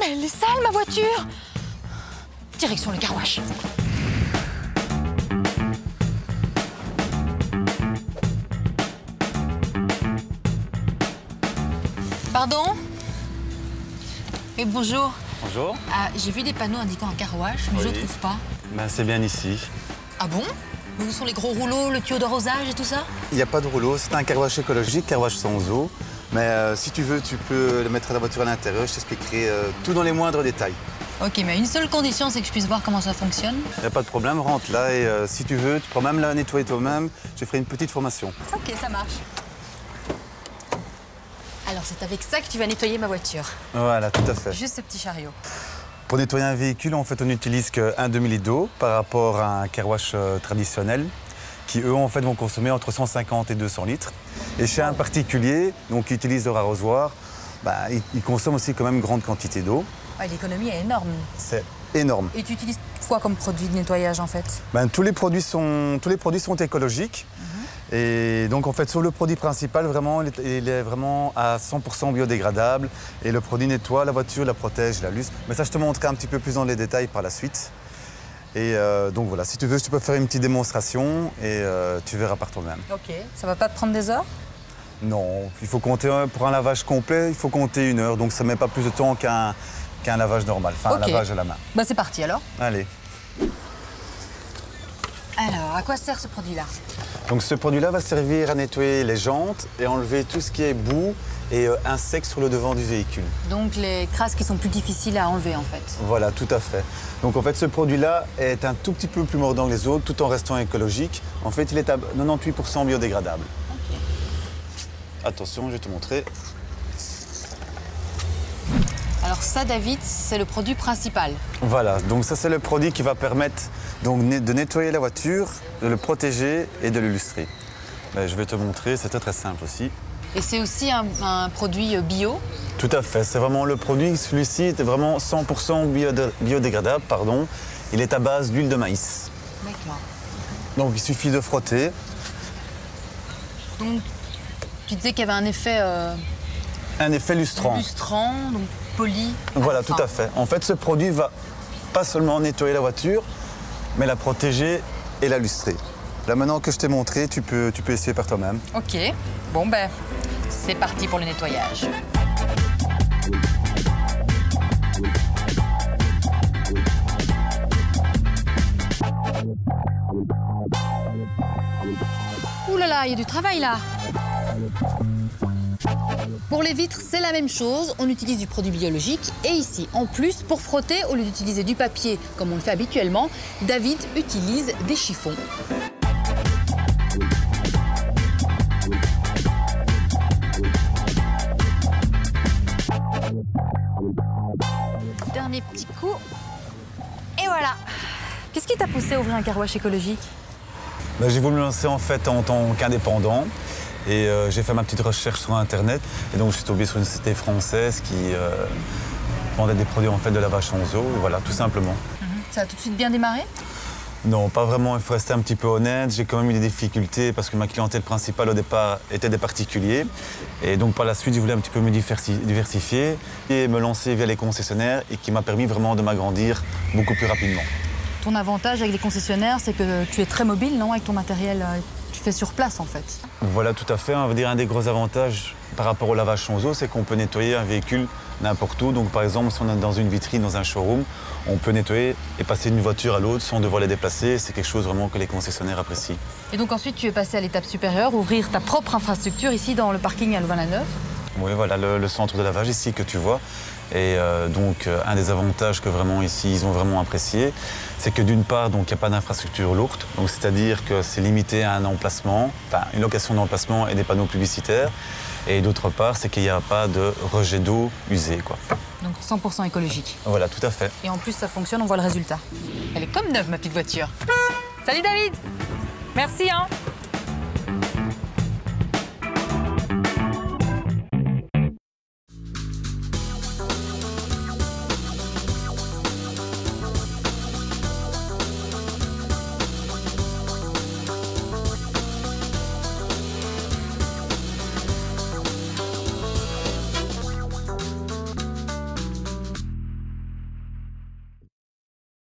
Mais elle est sale, ma voiture! Direction le car wash. Pardon? Et bonjour. Bonjour. J'ai vu des panneaux indiquant un car wash, mais je ne trouve pas. Ben, c'est bien ici. Ah bon? Où sont les gros rouleaux, le tuyau d'arrosage et tout ça? Il n'y a pas de rouleau, c'est un car wash écologique, car wash sans eau. Mais si tu veux, tu peux mettre la voiture à l'intérieur, je t'expliquerai tout dans les moindres détails. Ok, mais une seule condition, c'est que je puisse voir comment ça fonctionne. Il n'y a pas de problème, rentre là et si tu veux, tu pourras même la nettoyer toi-même. Je ferai une petite formation. Ok, ça marche. Alors, c'est avec ça que tu vas nettoyer ma voiture. Voilà, tout à fait. Juste ce petit chariot. Pour nettoyer un véhicule, en fait, on n'utilise qu'un demi-litre d'eau par rapport à un car wash traditionnel qui, eux, en fait, vont consommer entre 150 et 200 litres. Et chez un particulier, donc, qui utilise leur arrosoir, bah, il consomme aussi quand même une grande quantité d'eau. Ouais, l'économie est énorme. C'est énorme. Et tu utilises quoi comme produit de nettoyage, en fait? Ben, tous les produits sont écologiques. Et donc, en fait, sur le produit principal, vraiment, il est vraiment à 100% biodégradable. Et le produit nettoie la voiture, la protège, la lustre. Mais ça, je te montrerai un petit peu plus dans les détails par la suite. Et donc, voilà, si tu veux, je peux faire une petite démonstration et tu verras par toi-même. Ok. Ça va pas te prendre des heures? Non, il faut compter, pour un lavage complet, il faut compter 1 heure. Donc, ça ne met pas plus de temps qu'un lavage normal, enfin, Ok. un lavage à la main. Bah, c'est parti, alors. Allez. Alors, à quoi sert ce produit-là? Donc ce produit-là va servir à nettoyer les jantes et enlever tout ce qui est boue et insectes sur le devant du véhicule. Donc les crasses qui sont plus difficiles à enlever, en fait. Voilà, tout à fait. Donc en fait, ce produit-là est un tout petit peu plus mordant que les autres, tout en restant écologique. En fait, il est à 98% biodégradable. Ok. Attention, je vais te montrer. Alors ça, David, c'est le produit principal. Voilà, donc ça c'est le produit qui va permettre donc, de nettoyer la voiture, de le protéger et de l'illustrer. Ben, je vais te montrer, c'est très très simple aussi. Et c'est aussi un produit bio? Tout à fait, c'est vraiment le produit, celui-ci est vraiment 100% biodégradable, pardon. Il est à base d'huile de maïs. D'accord. Donc il suffit de frotter. Donc tu disais qu'il y avait un effet... Un effet lustrant. Lustrant, donc poli. Voilà, tout à fait. En fait, ce produit va pas seulement nettoyer la voiture, mais la protéger et la lustrer. Là, maintenant que je t'ai montré, tu peux essayer par toi-même. Ok. Bon, ben, c'est parti pour le nettoyage. Ouh là là, il y a du travail là. Pour les vitres, c'est la même chose. On utilise du produit biologique. Et ici, en plus, pour frotter, au lieu d'utiliser du papier comme on le fait habituellement, David utilise des chiffons. Dernier petit coup. Et voilà. Qu'est-ce qui t'a poussé à ouvrir un car wash écologique? Ben, j'ai voulu me lancer en fait en tant qu'indépendant. Et j'ai fait ma petite recherche sur Internet. Et donc, je suis tombé sur une société française qui vendait des produits en fait de lavage sans eau. Voilà, tout simplement. Ça a tout de suite bien démarré? Non, pas vraiment. Il faut rester un petit peu honnête. J'ai quand même eu des difficultés parce que ma clientèle principale au départ était des particuliers. Et donc, par la suite, je voulais un petit peu me diversifier et me lancer via les concessionnaires et qui m'a permis vraiment de m'agrandir beaucoup plus rapidement. Ton avantage avec les concessionnaires, c'est que tu es très mobile, non? Avec ton matériel, tu fais sur place, en fait. Voilà, tout à fait. On va dire un des gros avantages par rapport au lavage sans eau, c'est qu'on peut nettoyer un véhicule n'importe où. Donc, par exemple, si on est dans une vitrine, dans un showroom, on peut nettoyer et passer d'une voiture à l'autre sans devoir les déplacer. C'est quelque chose vraiment que les concessionnaires apprécient. Et donc ensuite, tu es passé à l'étape supérieure, ouvrir ta propre infrastructure ici dans le parking à Louvain-la-Neuve. Oui, voilà, le centre de lavage ici que tu vois. Et donc, un des avantages que vraiment ici, ils ont vraiment apprécié, c'est que d'une part, donc, il n'y a pas d'infrastructure lourde. Donc, c'est-à-dire que c'est limité à un emplacement, enfin, une location d'emplacement et des panneaux publicitaires. Et d'autre part, c'est qu'il n'y a pas de rejet d'eau usée, quoi. Donc 100% écologique. Voilà, tout à fait. Et en plus, ça fonctionne, on voit le résultat. Elle est comme neuve, ma petite voiture. Salut David! Merci, hein!